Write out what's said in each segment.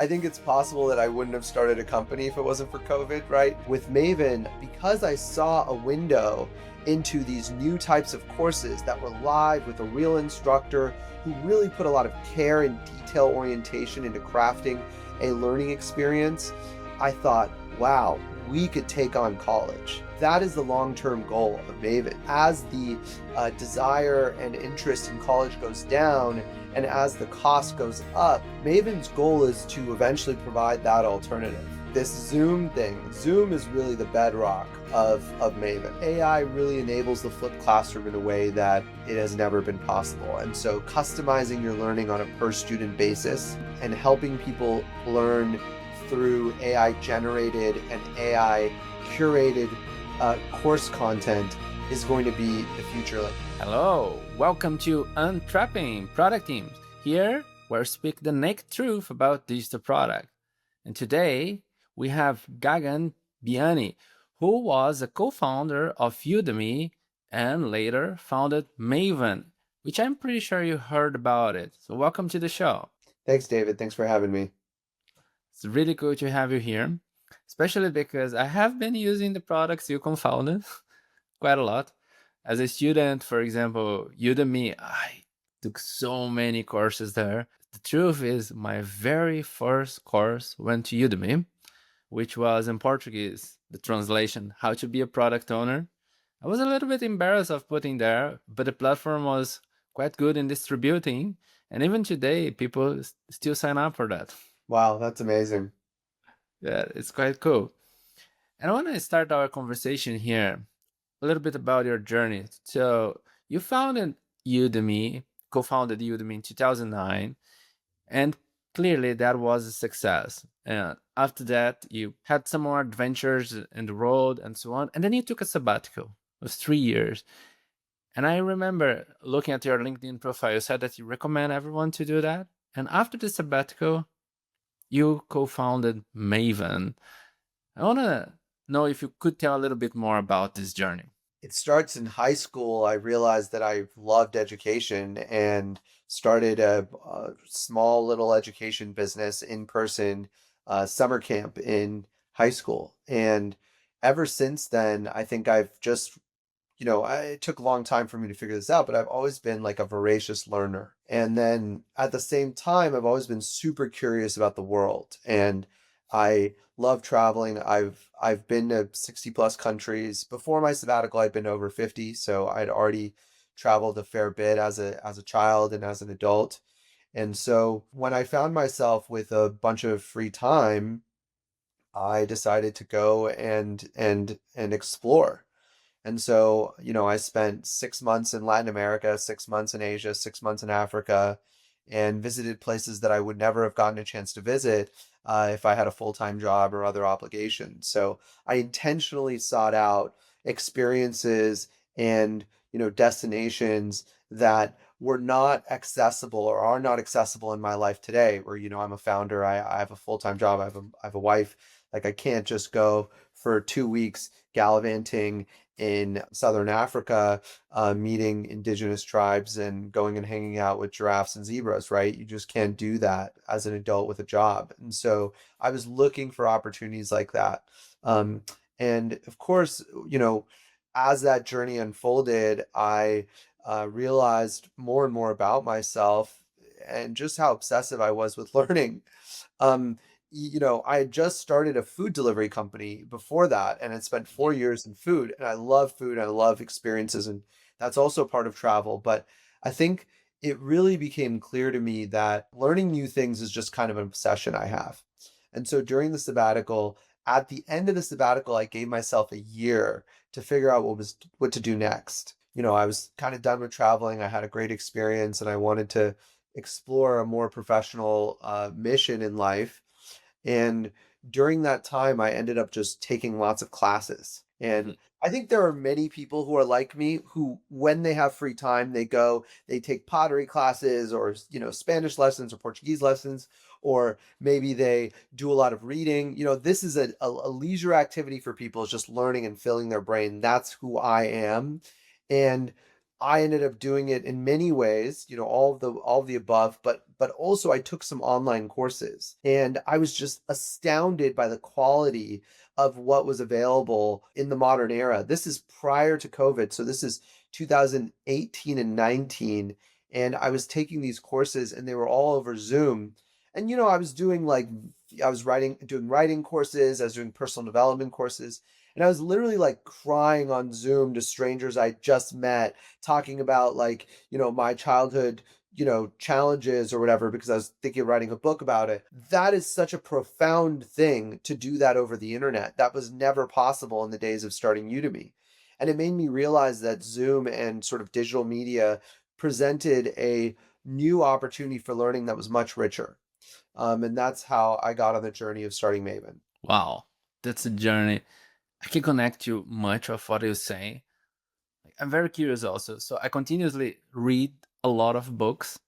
I think it's possible that I wouldn't have started a company if it wasn't for COVID, right? With Maven, because I saw a window into these new types of courses that were live with a real instructor who really put a lot of care and detail orientation into crafting a learning experience, I thought, wow, we could take on college. That is the long-term goal of Maven. As the desire and interest in college goes down, and as the cost goes up, Maven's goal is to eventually provide that alternative. This Zoom thing, Zoom is really the bedrock of Maven. AI really enables the flipped classroom in a way that it has never been possible. And so customizing your learning on a per student basis and helping people learn through AI generated and AI curated course content is going to be the future. Hello, welcome to Untrapping Product Teams. Here, we speak the naked truth about digital product. And today, we have Gagan Biyani, who was a co-founder of Udemy and later founded Maven, which I'm pretty sure you heard about it. So welcome to the show. Thanks, David. Thanks for having me. It's really cool to have you here, especially because I have been using the products you co-founded quite a lot. As a student, for example, Udemy, I took so many courses there. The truth is, my very first course went to Udemy, which was in Portuguese, the translation, how to be a product owner. I was a little bit embarrassed of putting there, but the platform was quite good in distributing. And even today, people still sign up for that. Wow, that's amazing. Yeah, it's quite cool. And I want to start our conversation here a little bit about your journey. So you founded Udemy, co-founded Udemy in 2009, and clearly that was a success. And after that, you had some more adventures in the road and so on. And then you took a sabbatical. It was 3 years. And I remember looking at your LinkedIn profile, you said that you recommend everyone to do that. And after the sabbatical, you co-founded Maven. I want to know if you could tell a little bit more about this journey. It starts in high school. I realized that I loved education and started a small little education business in person summer camp in high school. And ever since then, I think I've just, it took a long time for me to figure this out, but I've always been like a voracious learner. And then at the same time, I've always been super curious about the world. And I love traveling. I've been to 60 plus countries. Before my sabbatical, I'd been over 50, so I'd already traveled a fair bit as a child and as an adult. And so when I found myself with a bunch of free time, I decided to go and explore. And so, I spent 6 months in Latin America, 6 months in Asia, 6 months in Africa, and visited places that I would never have gotten a chance to visit if I had a full-time job or other obligations. So I intentionally sought out experiences and, destinations that were not accessible or are not accessible in my life today, where, I'm a founder, I have a full-time job, I have a wife. Like I can't just go for 2 weeks gallivanting in Southern Africa, meeting indigenous tribes and going and hanging out with giraffes and zebras, right? You just can't do that as an adult with a job. And so I was looking for opportunities like that. Um, and of course, as that journey unfolded, I realized more and more about myself and just how obsessive I was with learning. Um, I had just started a food delivery company before that and had spent 4 years in food. And I love food, and I love experiences, and that's also part of travel. But I think it really became clear to me that learning new things is just kind of an obsession I have. And so during the sabbatical, at the end of the sabbatical, I gave myself a year to figure out what to do next. I was kind of done with traveling. I had a great experience, and I wanted to explore a more professional mission in life. And during that time, I ended up just taking lots of classes. And I think there are many people who are like me who, when they have free time, they take pottery classes or, Spanish lessons or Portuguese lessons, or maybe they do a lot of reading. This is a leisure activity for people, is just learning and filling their brain. That's who I am. And I ended up doing it in many ways, all of the above, but also I took some online courses and I was just astounded by the quality of what was available in the modern era. This is prior to COVID, so this is 2018 and 19, and I was taking these courses and they were all over Zoom. And I was doing I was doing writing courses, I was doing personal development courses, and I was literally like crying on Zoom to strangers I just met, talking about my childhood, challenges or whatever, because I was thinking of writing a book about it. That is such a profound thing to do that over the internet. That was never possible in the days of starting Udemy. And it made me realize that Zoom and sort of digital media presented a new opportunity for learning that was much richer. And that's how I got on the journey of starting Maven. Wow, that's a journey. I can connect you much of what you're saying. I'm very curious also. So I continuously read a lot of books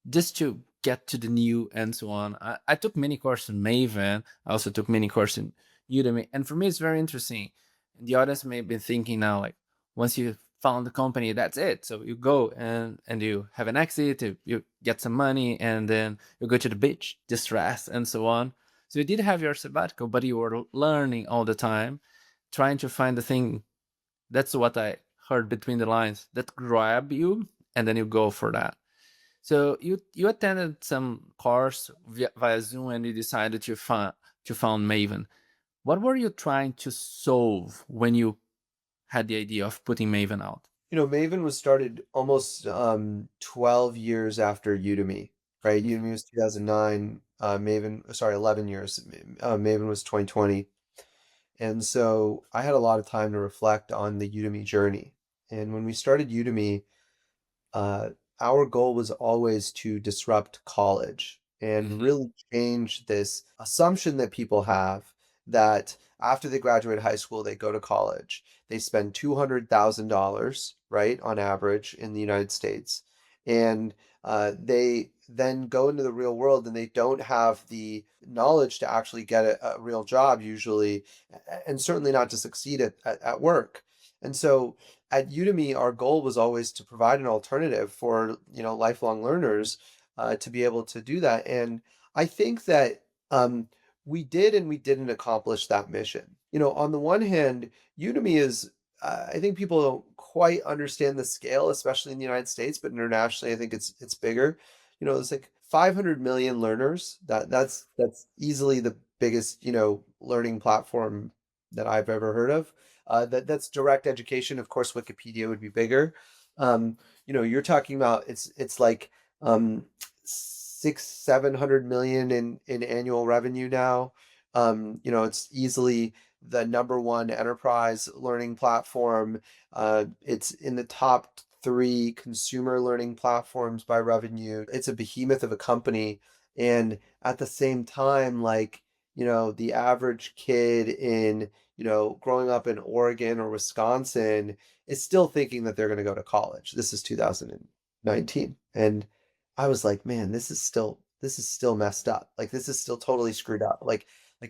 just to get to the new and so on. I took many courses in Maven. I also took many courses in Udemy. And for me, it's very interesting. And the audience may be thinking now, like, once you found the company, that's it. So you go and you have an exit, you get some money, and then you go to the beach, just rest and so on. So you did have your sabbatical, but you were learning all the time, trying to find the thing. That's what I heard between the lines that grab you, and then you go for that. So you attended some course via Zoom, and you decided to found Maven. What were you trying to solve when you had the idea of putting Maven out? Maven was started almost 12 years after Udemy, right? Udemy was 2009, Maven, sorry, 11 years. Maven was 2020. And so I had a lot of time to reflect on the Udemy journey. And when we started Udemy, uh, our goal was always to disrupt college and Hmm. really change this assumption that people have that after they graduate high school, they go to college. They spend $200,000, right, on average in the United States. And they then go into the real world and they don't have the knowledge to actually get a real job, usually, and certainly not to succeed at work. And so at Udemy, our goal was always to provide an alternative for lifelong learners to be able to do that. And I think that we did and we didn't accomplish that mission. On the one hand, Udemy is I think people don't quite understand the scale, especially in the United States, but internationally, I think it's bigger. It's like 500 million learners. That's easily the biggest learning platform that I've ever heard of. That's direct education. Of course, Wikipedia would be bigger. You're talking about it's like 600-700 million in annual revenue now. It's easily the number one enterprise learning platform. It's in the top three consumer learning platforms by revenue. It's a behemoth of a company, and at the same time, the average kid in growing up in Oregon or Wisconsin is still thinking that they're going to go to college. This is 2019. And I was like, man, this is still messed up. Like this is still totally screwed up. Like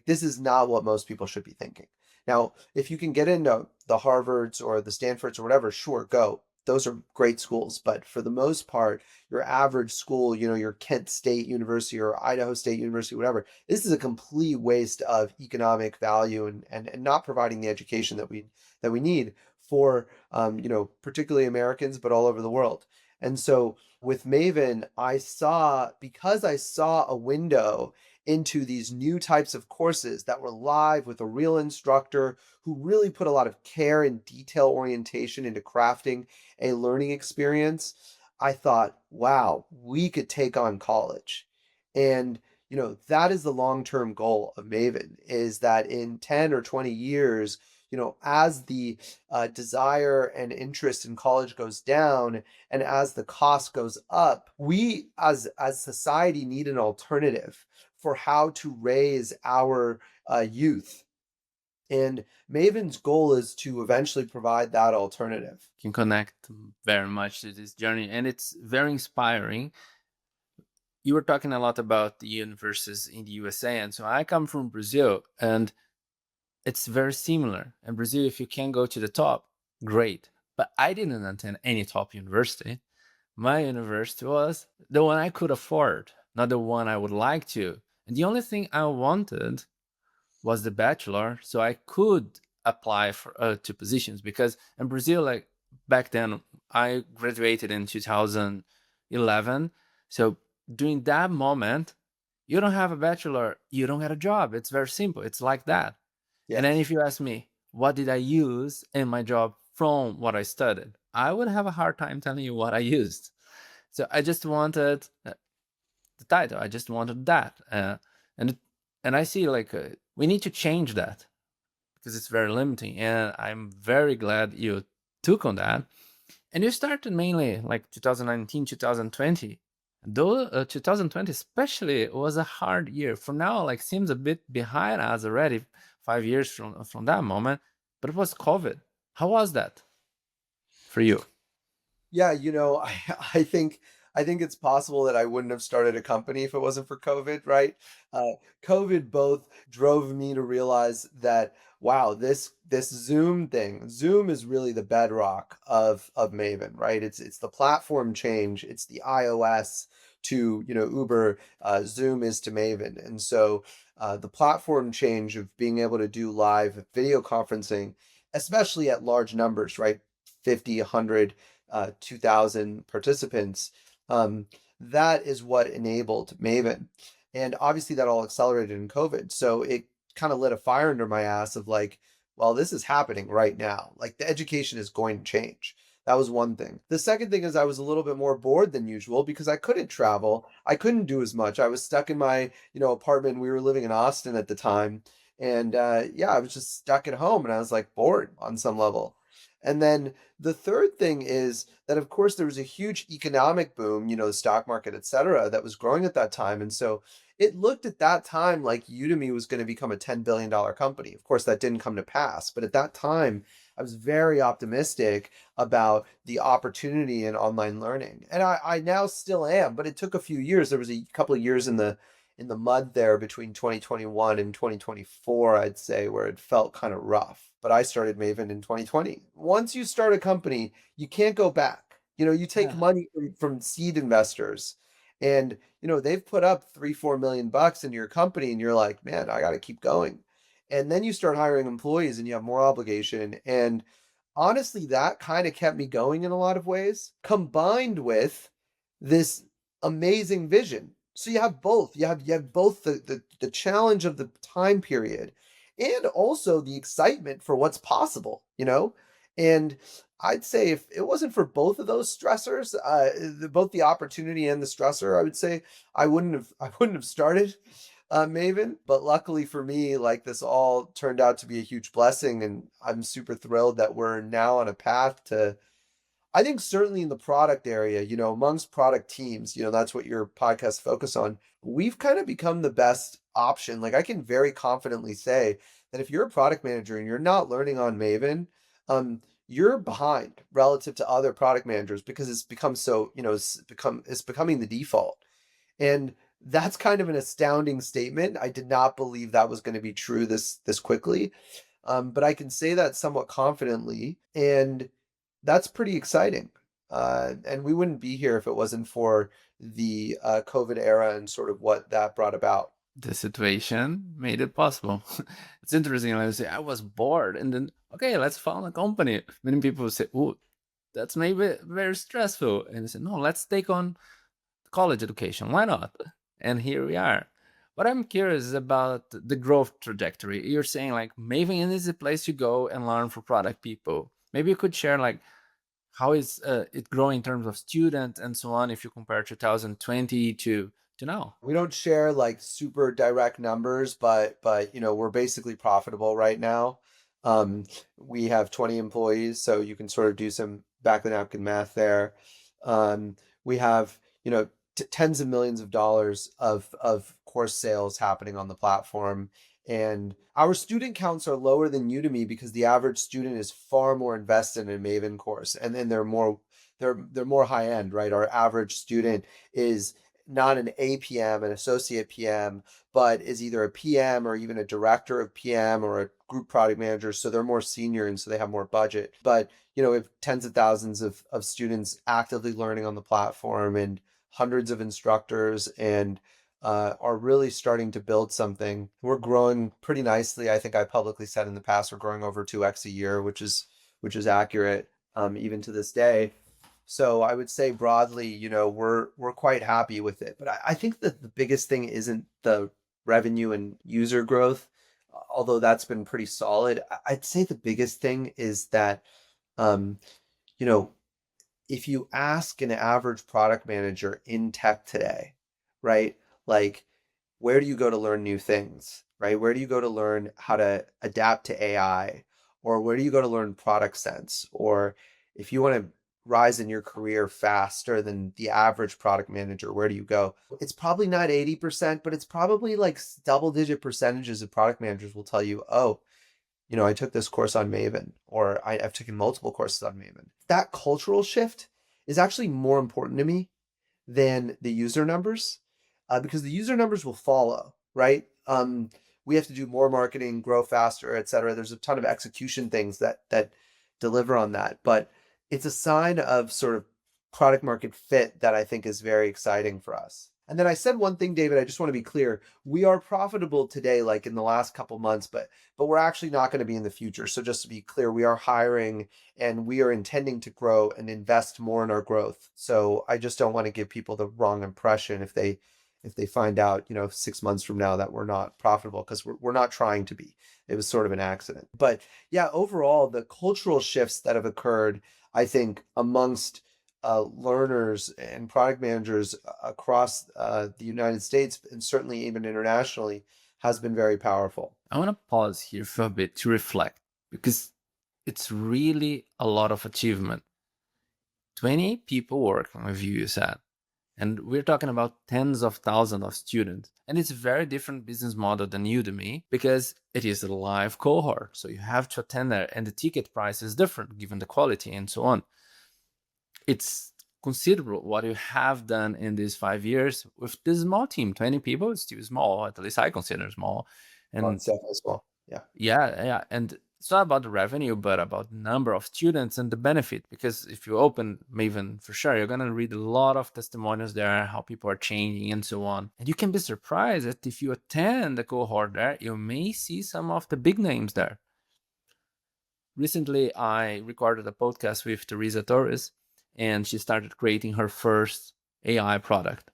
this is not what most people should be thinking. Now, if you can get into the Harvards or the Stanfords or whatever, sure, go. Those are great schools, but for the most part, your average school, your Kent State University or Idaho State University, whatever, this is a complete waste of economic value and not providing the education that we need for particularly Americans, but all over the world. And so with Maven, because I saw a window into these new types of courses that were live with a real instructor who really put a lot of care and detail orientation into crafting a learning experience, I thought, wow, we could take on college. And that is the long-term goal of Maven, is that in 10 or 20 years, as the desire and interest in college goes down and as the cost goes up, we as society need an alternative for how to raise our youth. And Maven's goal is to eventually provide that alternative. Can connect very much to this journey, and it's very inspiring. You were talking a lot about the universities in the USA, and so I come from Brazil, and it's very similar. In Brazil, if you can go to the top, great. but I didn't attend any top university. My university was the one I could afford, not the one I would like to. And the only thing I wanted was the bachelor, so I could apply for to positions, because in Brazil, like back then, I graduated in 2011. So during that moment, you don't have a bachelor, you don't get a job. It's very simple. It's like that. And then Yes. if you ask me, what did I use in my job from what I studied? I would have a hard time telling you what I used. So I just wanted the title. I just wanted that. And and I see like we need to change that because it's very limiting. And I'm very glad you took on that. And you started mainly like 2019, 2020. Though 2020 especially was a hard year. For now, like seems a bit behind us already, 5 years from that moment. But it was COVID. How was that for you? Yeah, I think it's possible that I wouldn't have started a company if it wasn't for COVID, right? Uh, COVID both drove me to realize that wow, this Zoom is really the bedrock of Maven, right? It's the platform change, it's the iOS to Uber, Zoom is to Maven, and so the platform change of being able to do live video conferencing, especially at large numbers, right? 50, 100 2,000 participants. Um, that is what enabled Maven. And obviously that all accelerated in COVID. So it kind of lit a fire under my ass of like, well, this is happening right now. Like the education is going to change. That was one thing. The second thing is I was a little bit more bored than usual because I couldn't travel. I couldn't do as much. I was stuck in my, apartment. We were living in Austin at the time. And yeah, I was just stuck at home and I was like bored on some level. And then the third thing is that, of course, there was a huge economic boom, the stock market, et cetera, that was growing at that time. And so it looked at that time like Udemy was going to become a $10 billion company. Of course, that didn't come to pass. But at that time, I was very optimistic about the opportunity in online learning. And I now still am, but it took a few years. There was a couple of years in the mud there between 2021 and 2024, I'd say, where it felt kind of rough. But I started Maven in 2020. Once you start a company, you can't go back. You take Yeah. money from seed investors and, they've put up 3, 4 million bucks into your company and you're like, man, I got to keep going. And then you start hiring employees and you have more obligation. And honestly, that kind of kept me going in a lot of ways, combined with this amazing vision. So you have both. You have both the challenge of the time period and also the excitement for what's possible. And I'd say if it wasn't for both of those stressors, both the opportunity and the stressor, I would say I wouldn't have started Maven. But luckily for me, like this all turned out to be a huge blessing, and I'm super thrilled that we're now on a path to, I think certainly in the product area, amongst product teams, that's what your podcast focus on. We've kind of become the best option. Like I can very confidently say that if you're a product manager and you're not learning on Maven, you're behind relative to other product managers because it's become so, it's becoming the default. And that's kind of an astounding statement. I did not believe that was going to be true this quickly. But I can say that somewhat confidently, and that's pretty exciting. And we wouldn't be here if it wasn't for the COVID era and sort of what that brought about. The situation made it possible. It's interesting. Like I say, I was bored, and then okay, let's found a company. Many people say, "Oh, that's maybe very stressful," and I said, "No, let's take on college education. Why not?" And here we are. What I'm curious is about the growth trajectory. You're saying like Maven is a place to go and learn for product people. Maybe you could share like how is it growing in terms of students and so on if you compare 2020 to now. We don't share like super direct numbers, but we're basically profitable right now. Um, we have 20 employees, so you can sort of do some back of the napkin math there. We have, tens of millions of dollars of course sales happening on the platform. And our student counts are lower than Udemy because the average student is far more invested in a Maven course. And then they're more high end, right? Our average student is not an APM, an associate PM, but is either a PM or even a director of PM or a group product manager. So they're more senior and so they have more budget. But, we have tens of thousands of students actively learning on the platform and hundreds of instructors, and are really starting to build something. We're growing pretty nicely. I think I publicly said in the past we're growing over 2x a year, which is accurate, even to this day. So I would say broadly, we're quite happy with it. But I think that the biggest thing isn't the revenue and user growth, although that's been pretty solid. I'd say the biggest thing is that, um, you know, if you ask an average product manager in tech today, right? Like, where do you go to learn new things, right? Where do you go to learn how to adapt to AI? Or where do you go to learn product sense? Or if you want to rise in your career faster than the average product manager, where do you go? It's probably not 80%, but it's probably like double digit percentages of product managers will tell you, oh, I took this course on Maven, or I've taken multiple courses on Maven. That cultural shift is actually more important to me than the user numbers, because the user numbers will follow, right? We have to do more marketing, grow faster, et cetera. There's a ton of execution things that deliver on that, but it's a sign of sort of product market fit that I think is very exciting for us. And then I said one thing, David, I just want to be clear. We are profitable today, like in the last couple months, but we're actually not going to be in the future. So just to be clear, we are hiring and we are intending to grow and invest more in our growth. So I just don't want to give people the wrong impression if they find out, 6 months from now that we're not profitable, because we're not trying to be. It was sort of an accident. But yeah, overall, the cultural shifts that have occurred, I think, amongst learners and product managers across the United States, and certainly even internationally, has been very powerful. I want to pause here for a bit to reflect, because it's really a lot of achievement. 20 people working with you, you said. And we're talking about tens of thousands of students. And it's a very different business model than Udemy, because it is a live cohort. So you have to attend there, and the ticket price is different given the quality and so on. It's considerable what you have done in these 5 years with this small team. 20 people is still small, at least I consider small. Well, And it's definitely small. Yeah. yeah. And it's not about the revenue, but about the number of students and the benefit. Because if you open Maven, for sure, you're going to read a lot of testimonials there, how people are changing and so on. And you can be surprised that if you attend the cohort there, you may see some of the big names there. Recently, I recorded a podcast with Teresa Torres, and she started creating her first AI product.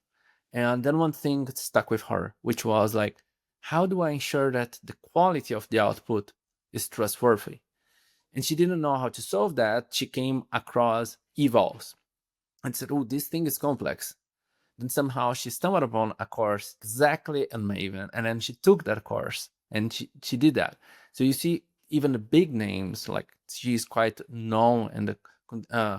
And then one thing stuck with her, which was like, how do I ensure that the quality of the output is trustworthy? And she didn't know how to solve that. She came across evals and said, oh, this thing is complex. Then somehow she stumbled upon a course exactly on Maven, and then she took that course and she did that. So you see, even the big names, like she's quite known in the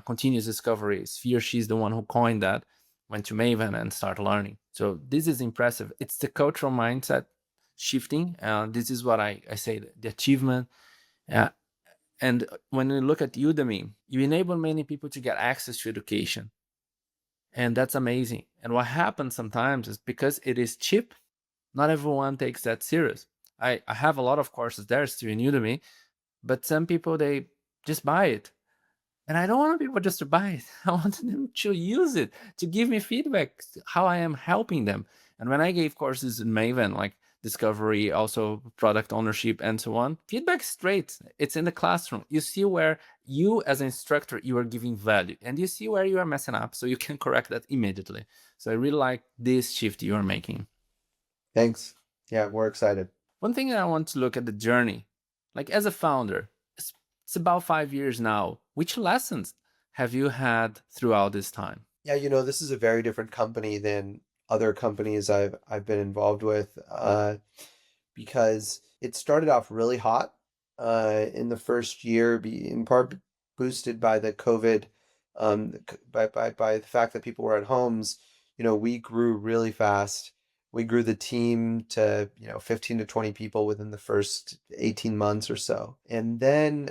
continuous discovery sphere. She's the one who coined that, went to Maven and started learning. So this is impressive. It's the cultural mindset shifting. This is what I say, the achievement. And when we look at Udemy, you enable many people to get access to education. And that's amazing. And what happens sometimes is, because it is cheap, not everyone takes that serious. I have a lot of courses there still in Udemy, but some people, they just buy it. And I don't want people just to buy it. I want them to use it, to give me feedback, how I am helping them. And when I gave courses in Maven, like discovery, also product ownership, and so on, feedback is straight. It's in the classroom. You see where you, as an instructor, you are giving value, and you see where you are messing up, so you can correct that immediately. So I really like this shift you are making. Thanks. Yeah, we're excited. One thing that I want to look at the journey, like as a founder, it's about 5 years now. Which lessons have you had throughout this time? Yeah, this is a very different company than other companies I've been involved with, because it started off really hot in the first year, in part boosted by the COVID, by the fact that people were at homes. We grew really fast. We grew the team to 15 to 20 people within the first 18 months or so, and then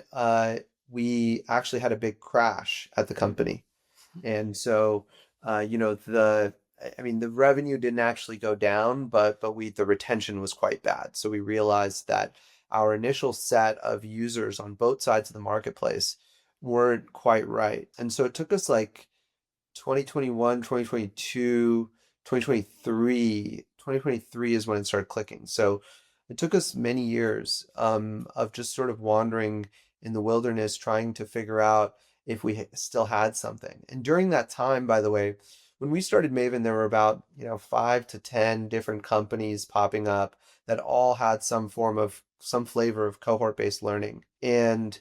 we actually had a big crash at the company. And so, I mean, the revenue didn't actually go down, but the retention was quite bad. So we realized that our initial set of users on both sides of the marketplace weren't quite right. And so it took us like 2021, 2022, 2023 is when it started clicking. So it took us many years of just sort of wandering in the wilderness, trying to figure out if we still had something. And during that time, by the way, when we started Maven, there were about, 5 to 10 different companies popping up that all had some flavor of cohort-based learning. And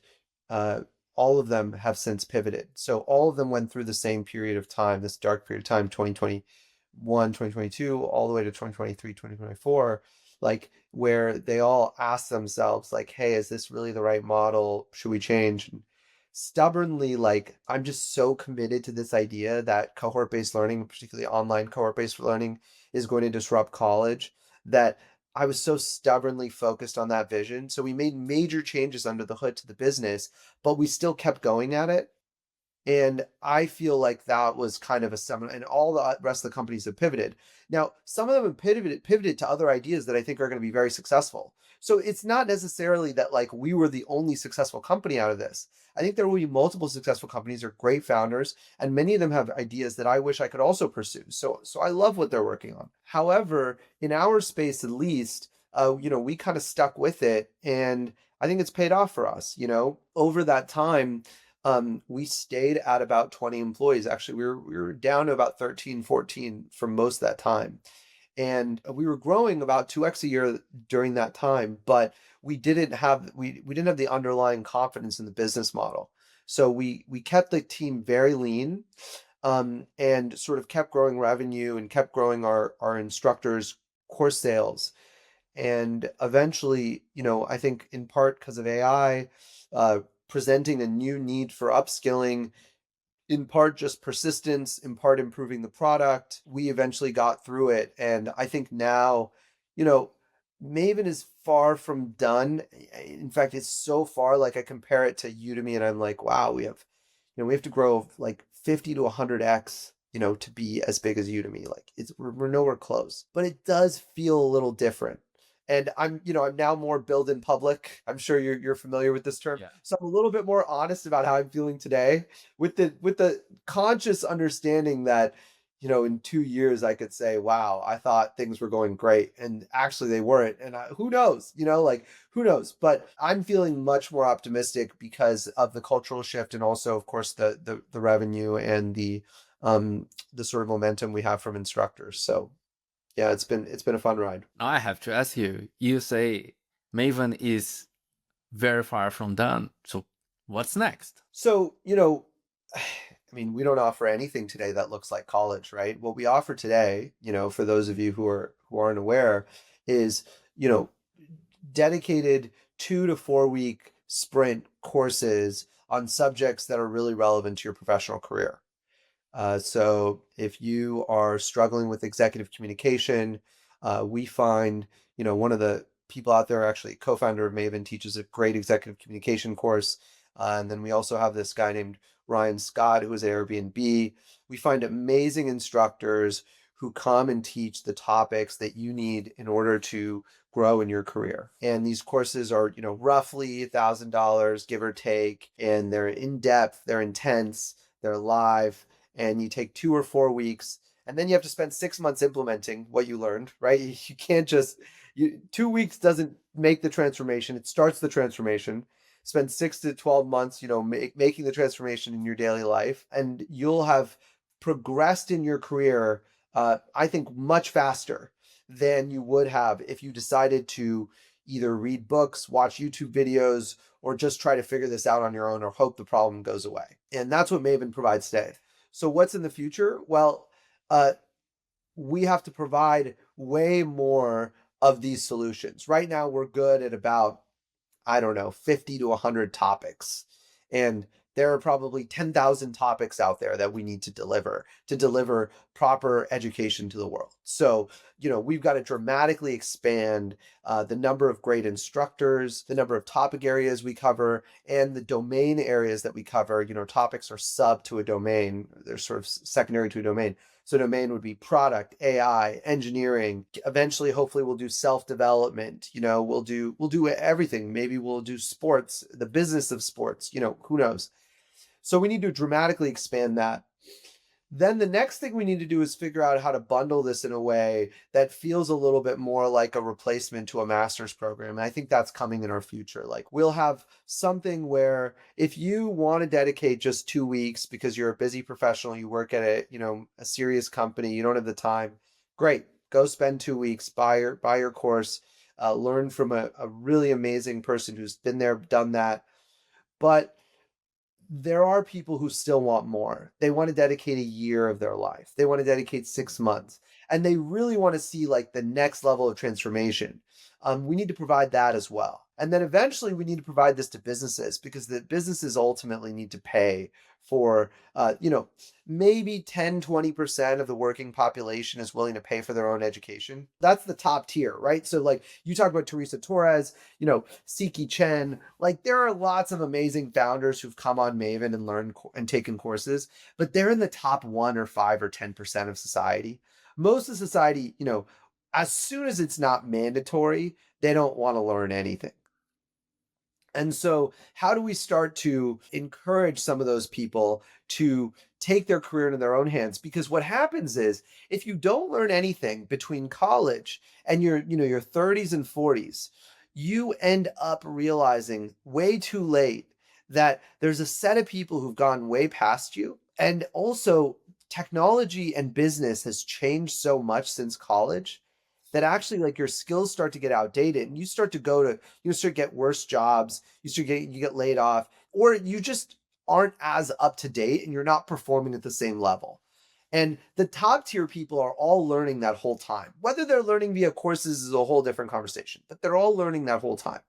uh, all of them have since pivoted. So all of them went through the same period of time, this dark period of time, 2021, 2022, all the way to 2023, 2024, like where they all ask themselves, like, hey, is this really the right model? Should we change? And stubbornly, like, I'm just so committed to this idea that cohort-based learning, particularly online cohort-based learning, is going to disrupt college, that I was so stubbornly focused on that vision. So we made major changes under the hood to the business, but we still kept going at it. And I feel like that was kind of a seminal, and all the rest of the companies have pivoted. Now, some of them have pivoted to other ideas that I think are going to be very successful. So it's not necessarily that like we were the only successful company out of this. I think there will be multiple successful companies or great founders, and many of them have ideas that I wish I could also pursue. So I love what they're working on. However, in our space at least, we kind of stuck with it, and I think it's paid off for us. Over that time, we stayed at about 20 employees. Actually, we were down to about 13, 14 for most of that time. And we were growing about 2x a year during that time, but we didn't have the underlying confidence in the business model. So we kept the team very lean, and sort of kept growing revenue and kept growing our instructors' course sales. And eventually, I think in part because of AI, uh, presenting a new need for upskilling, in part just persistence, in part improving the product, we eventually got through it. And I think now, you know, Maven is far from done. In fact, it's so far, like I compare it to Udemy and I'm like, wow, we have to grow like 50 to 100x, to be as big as Udemy. Like we're nowhere close, but it does feel a little different. And I'm now more build in public. I'm sure you're familiar with this term. Yeah. So I'm a little bit more honest about how I'm feeling today, with the conscious understanding that, in 2 years I could say, wow, I thought things were going great, and actually they weren't. And who knows, like who knows? But I'm feeling much more optimistic because of the cultural shift, and also, of course, the revenue and the sort of momentum we have from instructors. So yeah, it's been a fun ride. Now I have to ask you, you say Maven is very far from done. So what's next? So, I mean, we don't offer anything today that looks like college, right? What we offer today, for those of you who aren't aware, is, you know, dedicated 2 to 4 week sprint courses on subjects that are really relevant to your professional career. So if you are struggling with executive communication, we find, one of the people out there, actually co-founder of Maven, teaches a great executive communication course. And then we also have this guy named Ryan Scott, who is at Airbnb. We find amazing instructors who come and teach the topics that you need in order to grow in your career. And these courses are, roughly $1,000, give or take, and they're in depth, they're intense, they're live, and you take 2 or 4 weeks, and then you have to spend 6 months implementing what you learned, right? You can't just 2 weeks doesn't make the transformation. It starts the transformation. Spend 6 to 12 months, making the transformation in your daily life, and you'll have progressed in your career, I think, much faster than you would have if you decided to either read books, watch YouTube videos, or just try to figure this out on your own or hope the problem goes away. And that's what Maven provides today. So what's in the future? Well, uh, we have to provide way more of these solutions. Right now, we're good at about, I don't know, 50 to 100 topics. And there are probably 10,000 topics out there that we need to deliver proper education to the world. So, we've got to dramatically expand the number of great instructors, the number of topic areas we cover, and the domain areas that we cover. Topics are sub to a domain, they're sort of secondary to a domain. So domain would be product, AI, engineering. Eventually, hopefully we'll do self-development. We'll do everything. Maybe we'll do sports, the business of sports, who knows. So we need to dramatically expand that. Then the next thing we need to do is figure out how to bundle this in a way that feels a little bit more like a replacement to a master's program. And I think that's coming in our future. Like we'll have something where if you want to dedicate just 2 weeks because you're a busy professional, you work at a serious company, you don't have the time, great. Go spend 2 weeks, buy your course, learn from a really amazing person who's been there, done that. But there are people who still want more. They want to dedicate a year of their life. They want to dedicate 6 months, and they really want to see like the next level of transformation. We need to provide that as well. And then eventually we need to provide this to businesses because the businesses ultimately need to pay for, maybe 10, 20% of the working population is willing to pay for their own education. That's the top tier, right? So like you talk about Teresa Torres, Siki Chen, like there are lots of amazing founders who've come on Maven and learned and taken courses, but they're in the top 1 or 5 or 10% of society. Most of society, as soon as it's not mandatory, they don't want to learn anything. And so, how do we start to encourage some of those people to take their career into their own hands? Because what happens is if you don't learn anything between college and your 30s and 40s, you end up realizing way too late that there's a set of people who've gone way past you. And also, technology and business has changed so much since college that actually like your skills start to get outdated and you start to get worse jobs, you get laid off, or you just aren't as up to date and you're not performing at the same level. And the top tier people are all learning that whole time. Whether they're learning via courses is a whole different conversation, but they're all learning that whole time.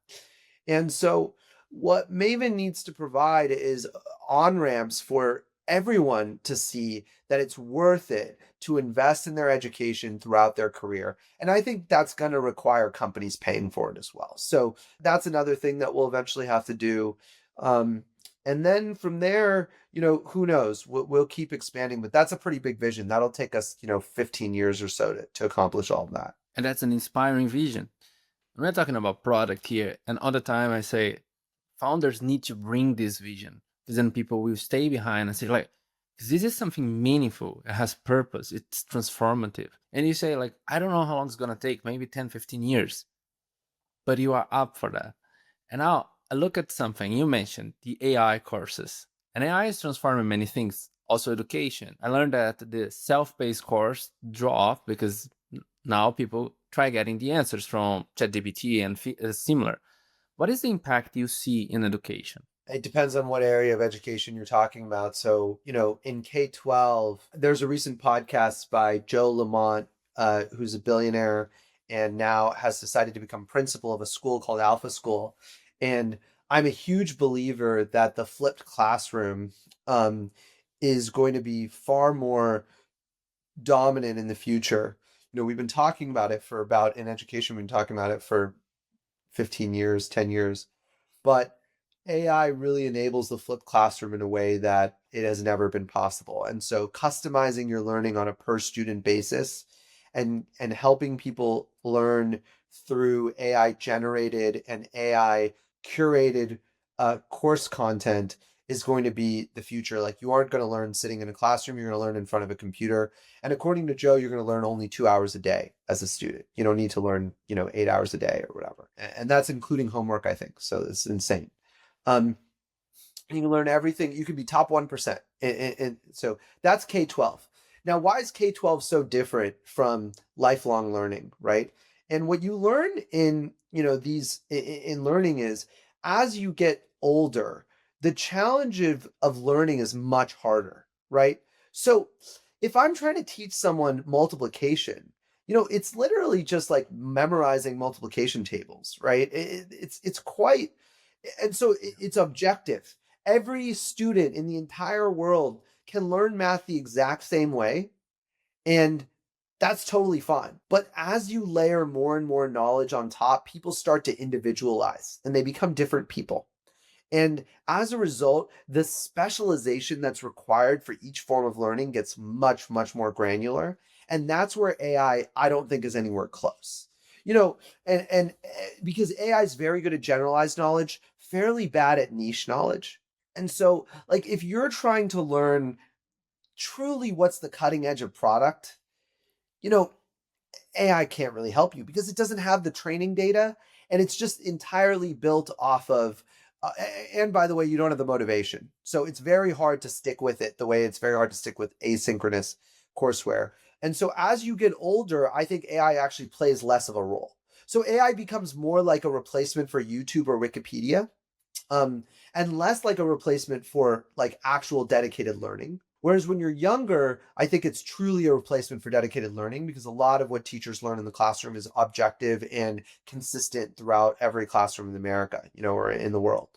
And so what Maven needs to provide is on ramps for everyone to see that it's worth it to invest in their education throughout their career. And I think that's going to require companies paying for it as well. So that's another thing that we'll eventually have to do. And then from there, who knows? We'll keep expanding, but that's a pretty big vision. That'll take us, 15 years or so to accomplish all of that. And that's an inspiring vision. We're talking about product here, and all the time I say founders need to bring this vision. Because then people will stay behind and say, like, this is something meaningful, it has purpose, it's transformative. And you say, like, I don't know how long it's gonna take, maybe 10, 15 years, but you are up for that. And now I look at something you mentioned, the AI courses. And AI is transforming many things, also education. I learned that the self-paced course dropped because now people try getting the answers from ChatGPT and similar. What is the impact you see in education? It depends on what area of education you're talking about. So, in K-12, there's a recent podcast by Joe Lamont, who's a billionaire and now has decided to become principal of a school called Alpha School. And I'm a huge believer that the flipped classroom is going to be far more dominant in the future. We've been talking about it in education, we've been talking about it for 15 years, 10 years. But AI really enables the flipped classroom in a way that it has never been possible. And so customizing your learning on a per student basis and helping people learn through AI generated and AI curated course content is going to be the future. Like you aren't going to learn sitting in a classroom, you're going to learn in front of a computer. And according to Joe, you're going to learn only 2 hours a day as a student. You don't need to learn, 8 hours a day or whatever. And that's including homework, I think. So it's insane. You can learn everything. You could be top 1%. And so that's K-12. Now, why is K-12 so different from lifelong learning, right? And what you learn in, in learning is as you get older, the challenge of learning is much harder, right? So if I'm trying to teach someone multiplication, it's literally just like memorizing multiplication tables, right? It's quite, and so it's objective. Every student in the entire world can learn math the exact same way, and that's totally fine. But as you layer more and more knowledge on top, people start to individualize and they become different people. And as a result, the specialization that's required for each form of learning gets much, much more granular. And that's where I don't think is anywhere close. You know, because AI is very good at generalized knowledge, fairly bad at niche knowledge. And so, like, if you're trying to learn truly what's the cutting edge of product, you know, AI can't really help you because it doesn't have the training data and it's just entirely built off of and by the way, you don't have the motivation. So it's very hard to stick with it the way it's very hard to stick with asynchronous courseware. And so as you get older, I think AI actually plays less of a role. So AI becomes more like a replacement for YouTube or Wikipedia, um, and less like a replacement for like actual dedicated learning. Whereas when you're younger, I think it's truly a replacement for dedicated learning because a lot of what teachers learn in the classroom is objective and consistent throughout every classroom in America, or in the world.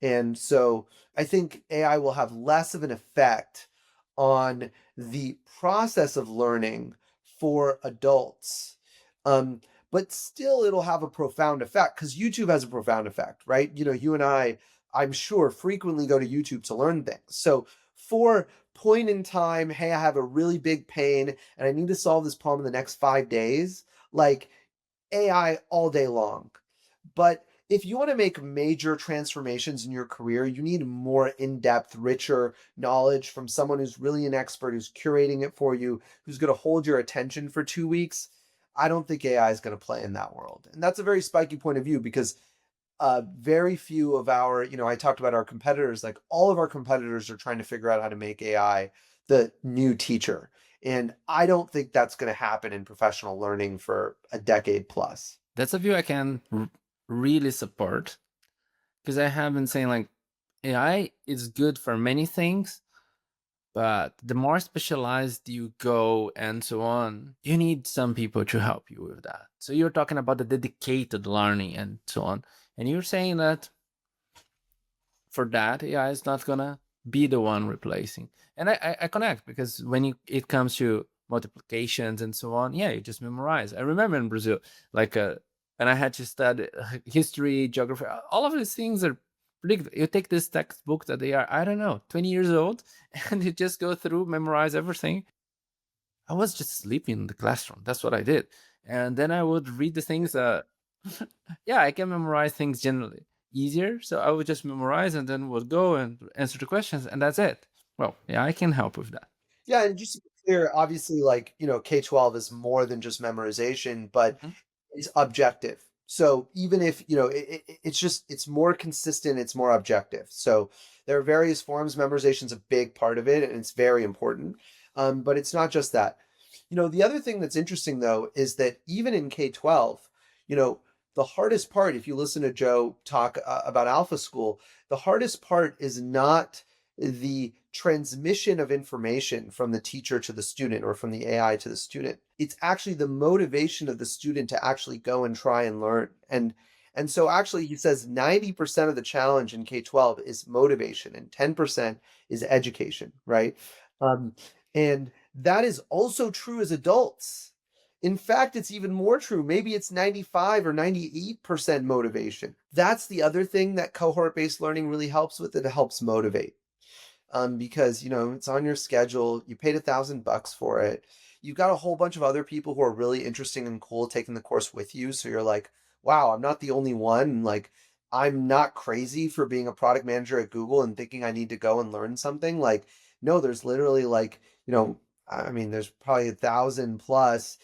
And so I think AI will have less of an effect on the process of learning for adults. Um, but still, it'll have a profound effect because YouTube has a profound effect, right? You and I'm sure, frequently go to YouTube to learn things. So for point in time, hey, I have a really big pain and I need to solve this problem in the next 5 days, like AI all day long. But if you want to make major transformations in your career, you need more in-depth, richer knowledge from someone who's really an expert, who's curating it for you, who's going to hold your attention for 2 weeks. I don't think AI is going to play in that world. And that's a very spiky point of view because very few of our, I talked about our competitors, like all of our competitors are trying to figure out how to make AI the new teacher. And I don't think that's going to happen in professional learning for a decade plus. That's a view I can really support, because I have been saying like AI is good for many things, but the more specialized you go and so on, you need some people to help you with that. So you're talking about the dedicated learning and so on. And you're saying that for that, AI is not gonna be the one replacing. And I connect, because when it comes to multiplications and so on, yeah, you just memorize. I remember in Brazil, like and I had to study history, geography, all of these things are predictable. You take this textbook that they are, I don't know, 20 years old, and you just go through, memorize everything. I was just sleeping in the classroom. That's what I did. And then I would read the things. Yeah, I can memorize things generally easier. So I would just memorize and then would go and answer the questions, and that's it. Well, yeah, I can help with that. Yeah, and just to be clear, obviously, like, K-12 is more than just memorization, but Mhm. it's objective. So even if, it's more consistent, it's more objective. So there are various forms. Memorization is a big part of it, and it's very important. But it's not just that. The other thing that's interesting though is that even in K-12, you know, the hardest part, if you listen to Joe talk about Alpha School, the hardest part is not the transmission of information from the teacher to the student or from the AI to the student. It's actually the motivation of the student to actually go and try and learn. And so actually he says 90% of the challenge in K-12 is motivation and 10% is education, right? Um, and that is also true as adults. In fact, it's even more true. Maybe it's 95 or 98% motivation. That's the other thing that cohort-based learning really helps with. It helps motivate. Because it's on your schedule. You paid $1,000 for it. You've got a whole bunch of other people who are really interesting and cool taking the course with you. So you're like, wow, I'm not the only one. Like, I'm not crazy for being a product manager at Google and thinking I need to go and learn something. Like, no, there's literally like, I mean, there's probably 1,000 plus,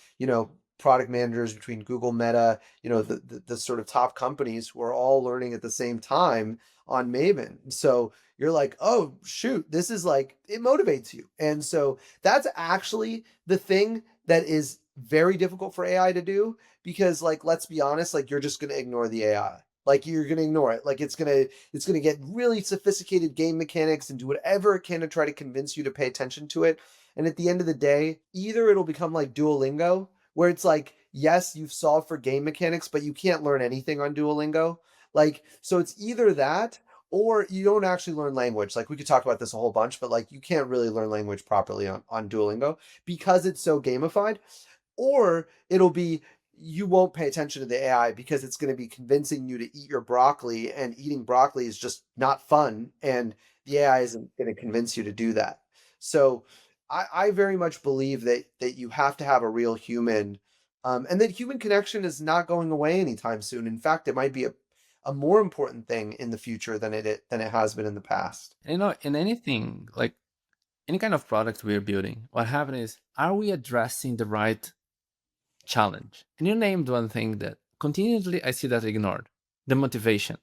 product managers between Google, Meta, the sort of top companies who are all learning at the same time on Maven. So you're like, oh, shoot, this is like, it motivates you. And so that's actually the thing that is very difficult for AI to do because, like, let's be honest, like, you're just going to ignore the AI. Like, you're going to ignore it. Like, it's going to get really sophisticated game mechanics and do whatever it can to try to convince you to pay attention to it. And at the end of the day, either it'll become like Duolingo, where it's like, yes, you've solved for game mechanics, but you can't learn anything on Duolingo. Like, so it's either that or you don't actually learn language. Like, we could talk about this a whole bunch, but like, you can't really learn language properly on Duolingo because it's so gamified. Or it'll be, you won't pay attention to the AI because it's going to be convincing you to eat your broccoli, and eating broccoli is just not fun. And the AI isn't going to convince you to do that. So I very much believe that you have to have a real human, and that human connection is not going away anytime soon. In fact, it might be a more important thing in the future than it has been in the past. In anything, like any kind of product we're building, what happens is, are we addressing the right challenge? And you named one thing that continuously I see that ignored: the motivation.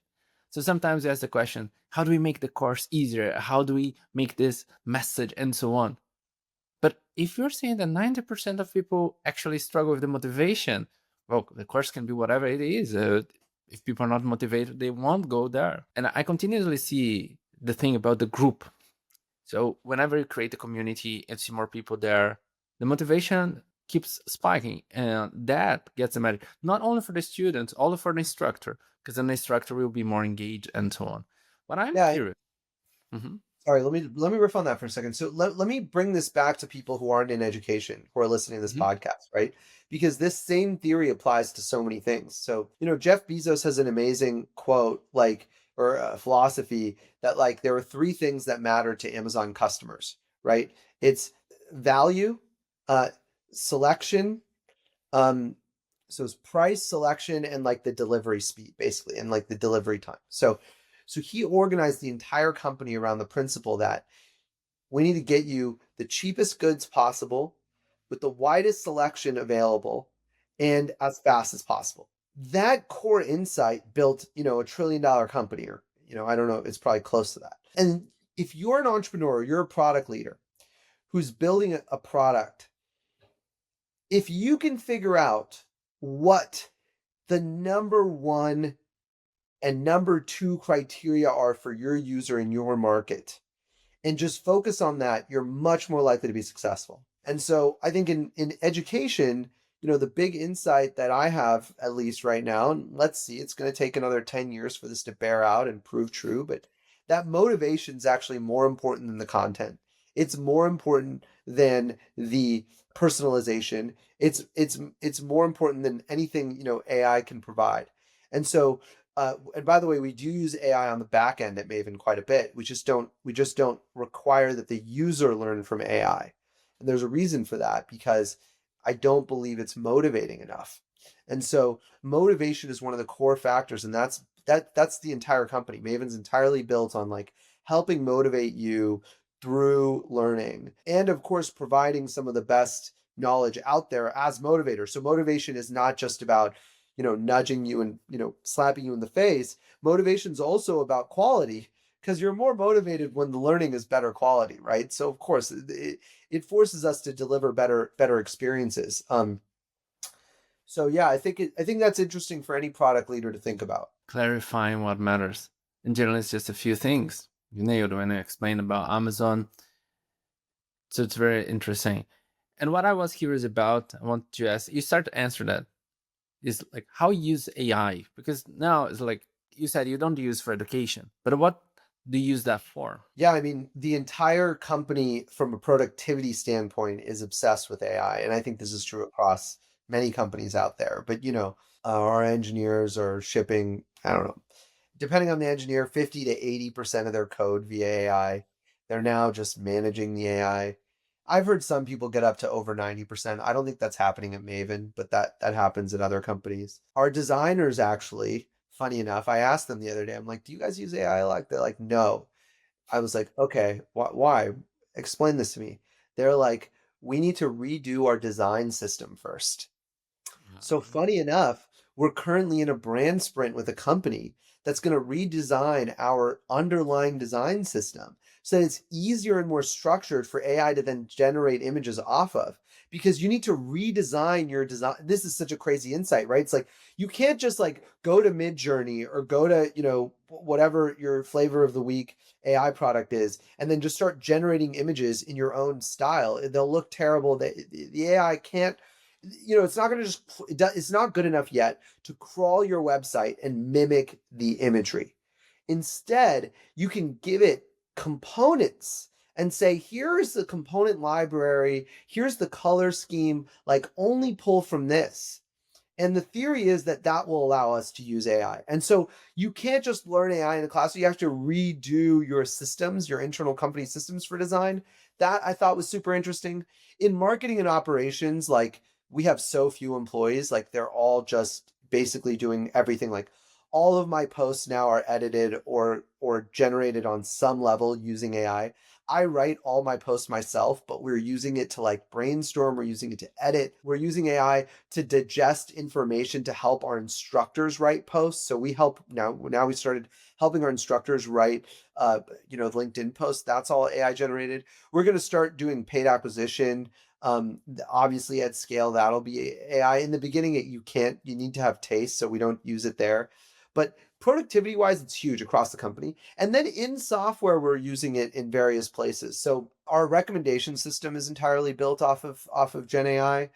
So sometimes you ask the question, how do we make the course easier? How do we make this message and so on? But if you're saying that 90% of people actually struggle with the motivation, well, the course can be whatever it is. If people are not motivated, they won't go there. And I continuously see the thing about the group. So whenever you create a community and see more people there, the motivation keeps spiking, and that gets a matter not only for the students, also for the instructor, because then the instructor will be more engaged and so on. But I'm Yeah. curious. Mhm. Sorry, let me riff on that for a second. So let me bring this back to people who aren't in education, who are listening to this Mhm. podcast, right? Because this same theory applies to so many things. So, Jeff Bezos has an amazing quote, like, or a philosophy that, like, there are three things that matter to Amazon customers, right? It's value, uh, selection, um, so it's price, selection, and like the delivery speed, basically, and like the delivery time. So he organized the entire company around the principle that we need to get you the cheapest goods possible with the widest selection available and as fast as possible. That core insight built, $1 trillion company, or, I don't know, it's probably close to that. And if you're an entrepreneur, you're a product leader who's building a product, if you can figure out what the number one and number two criteria are for your user in your market, and just focus on that, you're much more likely to be successful. And so I think in education, the big insight that I have, at least right now, and let's see, it's going to take another 10 years for this to bear out and prove true, but that motivation is actually more important than the content. It's more important than the personalization. It's more important than anything, AI can provide. And so and by the way, we do use AI on the back end at Maven quite a bit. We just don't require that the user learn from AI. And there's a reason for that, because I don't believe it's motivating enough. And so motivation is one of the core factors, and that's the entire company. Maven's entirely built on, like, helping motivate you through learning, and of course providing some of the best knowledge out there as motivators. So motivation is not just about, nudging you and, slapping you in the face. Motivation's also about quality, because you're more motivated when the learning is better quality, right? So of course it forces us to deliver better experiences. So yeah, I think that's interesting for any product leader to think about. Clarifying what matters. In general, it's just a few things. You nailed when I explained about Amazon. So it's very interesting. And what I was curious about, I want to ask, you start to answer that, is like how you use AI. Because now it's like you said you don't use for education, but what do you use that for? Yeah, I mean, the entire company from a productivity standpoint is obsessed with AI, and I think this is true across many companies out there. But our engineers are shipping, I don't know, depending on the engineer, 50 to 80% of their code via AI. They're now just managing the AI. I've heard some people get up to over 90%. I don't think that's happening at Maven, but that happens at other companies. Our designers, actually, funny enough, I asked them the other day, I'm like, do you guys use AI? Like, they're like, no. I was like, okay, why? Explain this to me. They're like, we need to redo our design system first. So funny enough, we're currently in a brand sprint with a company that's going to redesign our underlying design system so that it's easier and more structured for AI to then generate images off of. Because you need to redesign your design. This is such a crazy insight, right? It's like you can't just, like, go to Midjourney or go to, whatever your flavor of the week AI product is, and then just start generating images in your own style. They'll look terrible. The AI can't, it's not going to just, it's not good enough yet to crawl your website and mimic the imagery. Instead, you can give it components and say, here's the component library, here's the color scheme, like, only pull from this. And the theory is that that will allow us to use AI. And so you can't just learn AI in a class. You have to redo your systems, your internal company systems for design. That I thought was super interesting. In marketing and operations, like we have so few employees, like they're all just basically doing everything. Like all of my posts now are edited or generated on some level using AI. I write all my posts myself, but we're using it to like brainstorm, we're using it to edit, we're using AI to digest information to help our instructors write posts. So we help now we started helping our instructors write LinkedIn posts. That's all AI generated. We're going to start doing paid acquisition. Obviously at scale that'll be AI. In the beginning you need to have taste, so we don't use it there. But productivity wise, it's huge across the company. And then in software, we're using it in various places. So our recommendation system is entirely built off of Gen AI.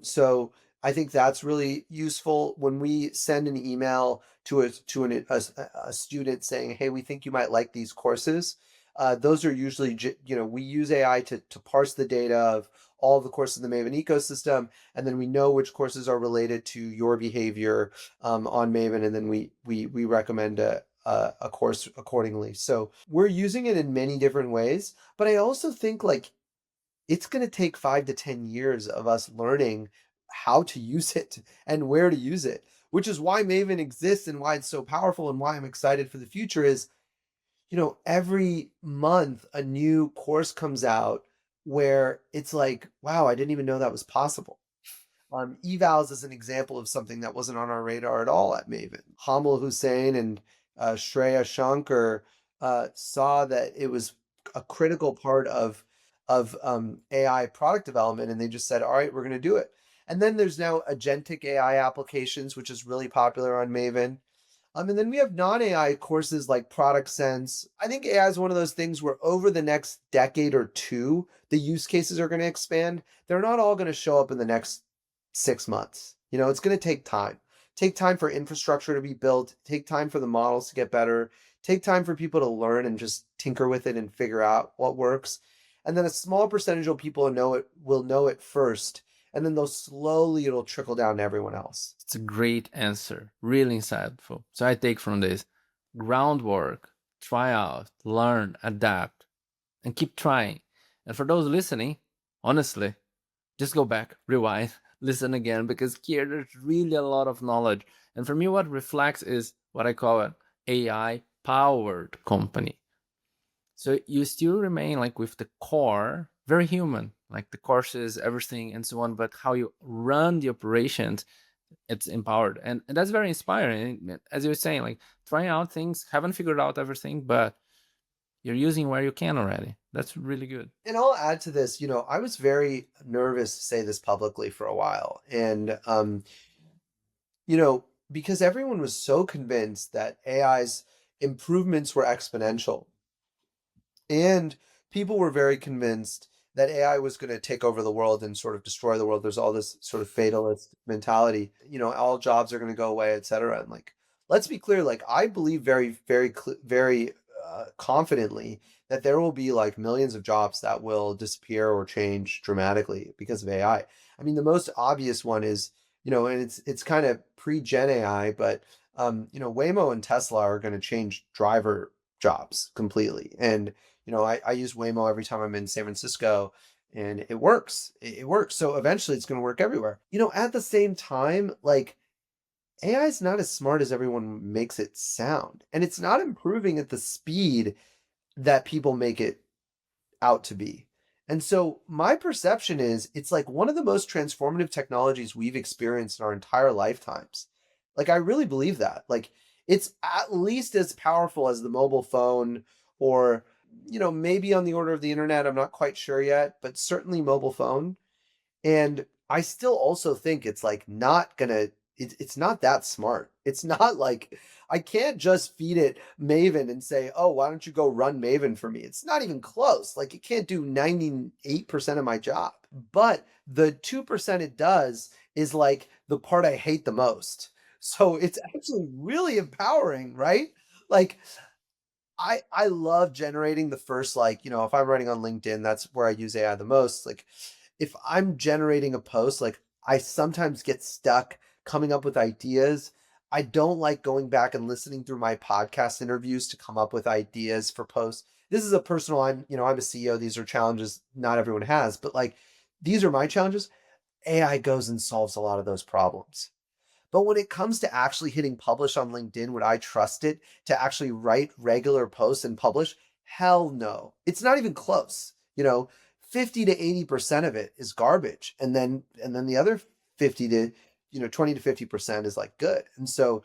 So I think that's really useful when we send an email to a student saying, "Hey, we think you might like these courses." Those are usually, we use AI to parse the data of all of the courses in the Maven ecosystem, and then we know which courses are related to your behavior on Maven, and then we recommend a course accordingly. So we're using it in many different ways, but I also think like it's going to take 5 to 10 years of us learning how to use it and where to use it, which is why Maven exists and why it's so powerful and why I'm excited for the future is, every month a new course comes out where it's like, wow, I didn't even know that was possible. Evals is an example of something that wasn't on our radar at all at Maven. Hamil Hussein and Shreya Shankar saw that it was a critical part of AI product development, and they just said, "All right, we're going to do it." And then there's now agentic AI applications, which is really popular on Maven. And then we have non-AI courses like Product Sense. I think AI is one of those things where over the next decade or two, the use cases are going to expand. They're not all going to show up in the next 6 months. It's going to take time. Take time for infrastructure to be built, take time for the models to get better, take time for people to learn and just tinker with it and figure out what works. And then a small percentage of people will know it first, and then it'll trickle down to everyone else. It's a great answer, really insightful. So I take from this groundwork, try out, learn, adapt, and keep trying. And for those listening, honestly, just go back, rewind, listen again, because here there's really a lot of knowledge. And for me, what reflects is what I call an AI powered company. So you still remain like with the core, very human, like the courses, everything, and so on. But how you run the operations, it's empowered, and that's very inspiring. As you were saying, like trying out things, haven't figured out everything, but you're using where you can already. That's really good. And I'll add to this, I was very nervous to say this publicly for a while. And, because everyone was so convinced that AI's improvements were exponential. And people were very convinced that AI was going to take over the world and sort of destroy the world. There's all this sort of fatalist mentality, all jobs are going to go away, et cetera. And like, let's be clear, like I believe very, very, very confidently that there will be like millions of jobs that will disappear or change dramatically because of AI. I mean, the most obvious one is, and it's kind of pre-gen AI, but Waymo and Tesla are going to change driver jobs completely. And I use Waymo every time I'm in San Francisco, and it works. It works. So eventually it's going to work everywhere. At the same time, like AI is not as smart as everyone makes it sound, and it's not improving at the speed that people make it out to be. And so my perception is it's like one of the most transformative technologies we've experienced in our entire lifetimes. Like I really believe that. Like it's at least as powerful as the mobile phone or maybe on the order of the internet, I'm not quite sure yet, but certainly mobile phone. And I still also think it's like not gonna it's not that smart. It's not like I can't just feed it Maven and say, "Oh, why don't you go run Maven for me?" It's not even close. Like it can't do 98% of my job. But the 2% it does is like the part I hate the most. So it's actually really empowering, right? Like I love generating the first, like, if I'm writing on LinkedIn, that's where I use AI the most. Like if I'm generating a post, like I sometimes get stuck coming up with ideas. I don't like going back and listening through my podcast interviews to come up with ideas for posts. This is a personal, I'm a CEO. These are challenges not everyone has, but like these are my challenges. AI goes and solves a lot of those problems. But when it comes to actually hitting publish on LinkedIn, would I trust it to actually write regular posts and publish? Hell no. It's not even close. 50 to 80% of it is garbage. And then the other 50 to 20 to 50% is like good. And so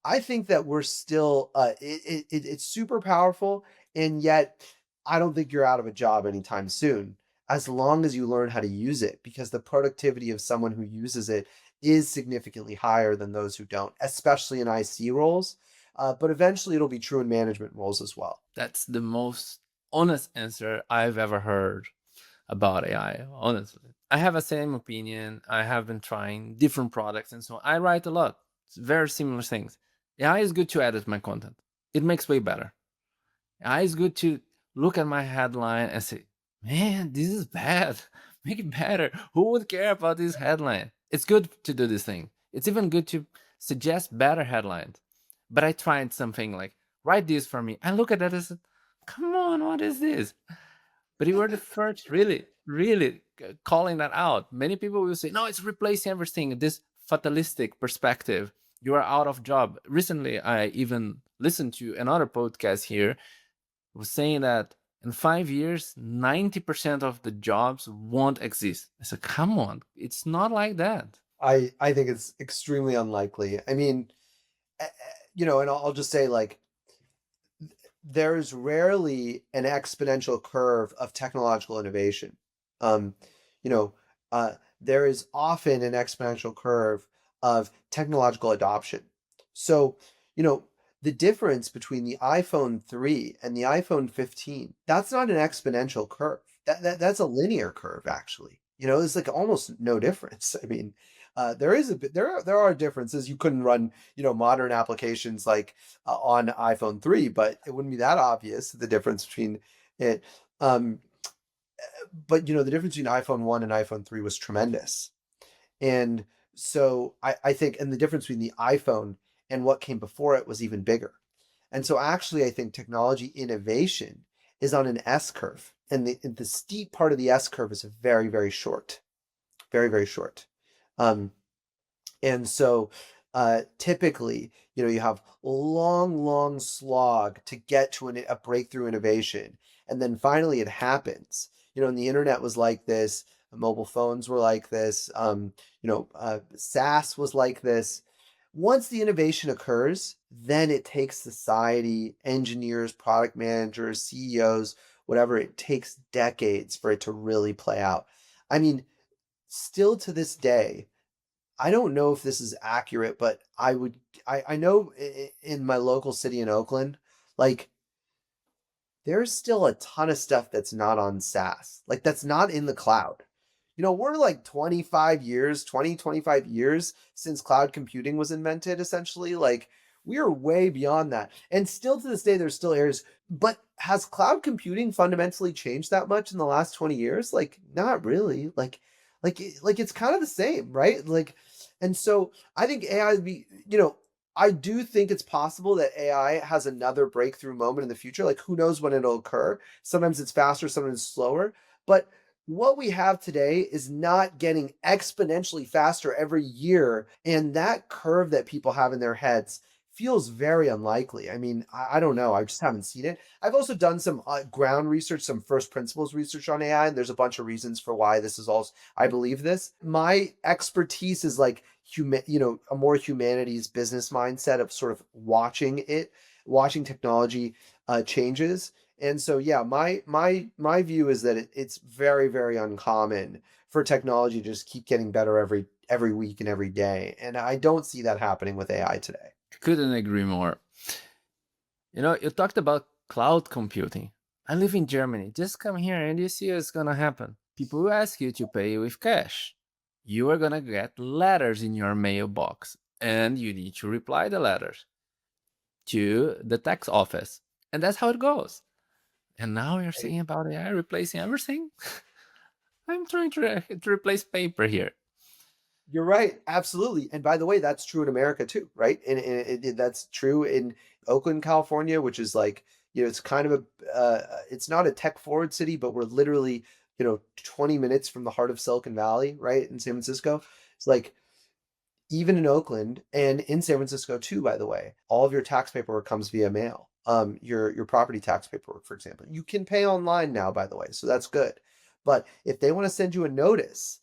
I think that we're still it's super powerful, and yet I don't think you're out of a job anytime soon as long as you learn how to use it, because the productivity of someone who uses it is significantly higher than those who don't, especially in IC roles. But eventually it'll be true in management roles as well. That's the most honest answer I've ever heard about AI, honestly. I have a same opinion. I have been trying different products and so on. I write a lot. It's very similar things. AI is good to edit my content. It makes way better. AI is good to look at my headline and say, man, this is bad. Make it better. Who would care about this headline? It's good to do this thing. It's even good to suggest better headlines. But I tried something like, write this for me. I look at that and said, come on, what is this? But you were the first really, really calling that out. Many people will say, no, it's replacing everything. This fatalistic perspective. You are out of job. Recently, I even listened to another podcast here was saying that in 5 years, 90% of the jobs won't exist. I said, come on, it's not like that. I think it's extremely unlikely. I mean, and I'll just say like there's rarely an exponential curve of technological innovation. Um, you know, there is often an exponential curve of technological adoption. So, you know, the difference between the iPhone 3 and the iPhone 15, that's not an exponential curve. That's a linear curve, actually. It's like almost no difference. I mean, there is a bit there are differences. You couldn't run, modern applications like on iPhone 3, but it wouldn't be that obvious the difference between it. Um, but the difference between iPhone 1 and iPhone 3 was tremendous. And so I think, and the difference between the iPhone and what came before it was even bigger. And so actually, I think technology innovation is on an S curve, and the steep part of the S curve is very, very short, very, very short. Um, and so typically, you have a long, long slog to get to a breakthrough innovation. And then finally it happens. And the internet was like this, mobile phones were like this, SaaS was like this. Once the innovation occurs, then it takes society, engineers, product managers, CEOs, whatever, it takes decades for it to really play out. I mean, still to this day, I don't know if this is accurate, but I know in my local city in Oakland, like there's still a ton of stuff that's not on SaaS, like that's not in the cloud. We're like 25 years since cloud computing was invented, essentially. Like we are way beyond that. And still to this day, there's still areas, but has cloud computing fundamentally changed that much in the last 20 years? Like, not really. Like it's kind of the same, right? Like, and so I think AI would be, I do think it's possible that AI has another breakthrough moment in the future. Like, who knows when it'll occur? Sometimes it's faster, sometimes it's slower. But what we have today is not getting exponentially faster every year. And that curve that people have in their heads feels very unlikely. I mean, I don't know. I just haven't seen it. I've also done some ground research, some first principles research on AI, and there's a bunch of reasons for why this is all. I believe this. My expertise is like a more humanities business mindset of sort of watching technology changes. And so, yeah, my view is that it's very, very uncommon for technology to just keep getting better every week and every day. And I don't see that happening with AI today. Couldn't agree more. You talked about cloud computing. I live in Germany. Just come here and you see what's gonna happen. People will ask you to pay with cash. You are gonna get letters in your mailbox, and you need to reply the letters to the tax office. And that's how it goes. And now you're saying about AI replacing everything? I'm trying to replace paper here. You're right, absolutely. And by the way, that's true in America too, right? And that's true in Oakland, California, which is like, it's kind of it's not a tech forward city, but we're literally, 20 minutes from the heart of Silicon Valley, right? In San Francisco. It's like, even in Oakland and in San Francisco too, by the way, all of your tax paperwork comes via mail. Your property tax paperwork, for example, you can pay online now, by the way, so that's good. But if they want to send you a notice,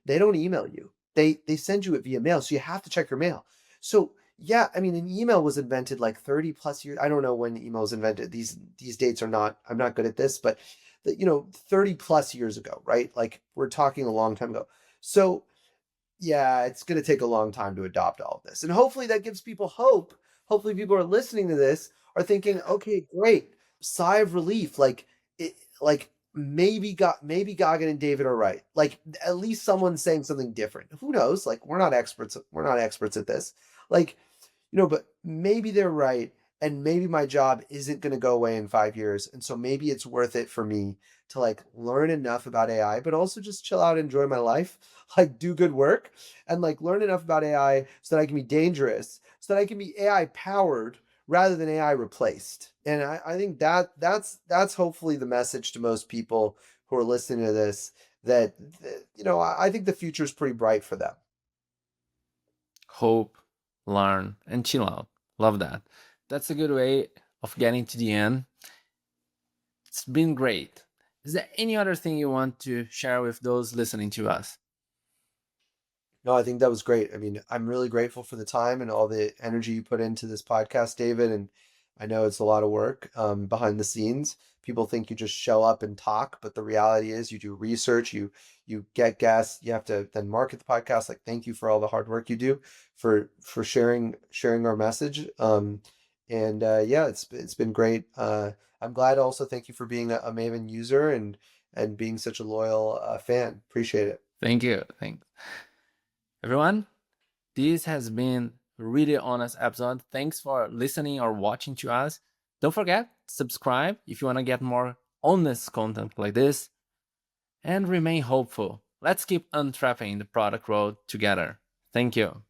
they don't email you. They send you it via mail, so you have to check your mail. So yeah, I mean, an email was invented like 30 plus years. I don't know when email was invented. These dates are not. I'm not good at this, but 30 plus years ago, right? Like we're talking a long time ago. So yeah, it's going to take a long time to adopt all of this. And hopefully that gives people hope. Hopefully people are listening to this are thinking, okay, great. Sigh of relief. Like maybe Gagan and David are right. Like at least someone's saying something different. Who knows? Like we're not experts. We're not experts at this. Like, but maybe they're right. And maybe my job isn't going to go away in 5 years. And so maybe it's worth it for me to like learn enough about AI, but also just chill out, enjoy my life, like do good work and like learn enough about AI so that I can be dangerous, so that I can be AI powered rather than AI replaced. And I think that's hopefully the message to most people who are listening to this that I think the future is pretty bright for them. Hope, learn, and chill out. Love that. That's a good way of getting to the end. It's been great. Is there any other thing you want to share with those listening to us? No, I think that was great. I mean, I'm really grateful for the time and all the energy you put into this podcast, David. And I know it's a lot of work behind the scenes. People think you just show up and talk, but the reality is you do research, you get guests, you have to then market the podcast. Like, thank you for all the hard work you do for sharing our message. And yeah, it's been great. I'm glad also. Thank you for being a Maven user and being such a loyal fan. Appreciate it. Thank you. Thanks. Everyone, this has been a really honest episode. Thanks for listening or watching to us. Don't forget, subscribe if you want to get more honest content like this. And remain hopeful. Let's keep untrapping the product road together. Thank you.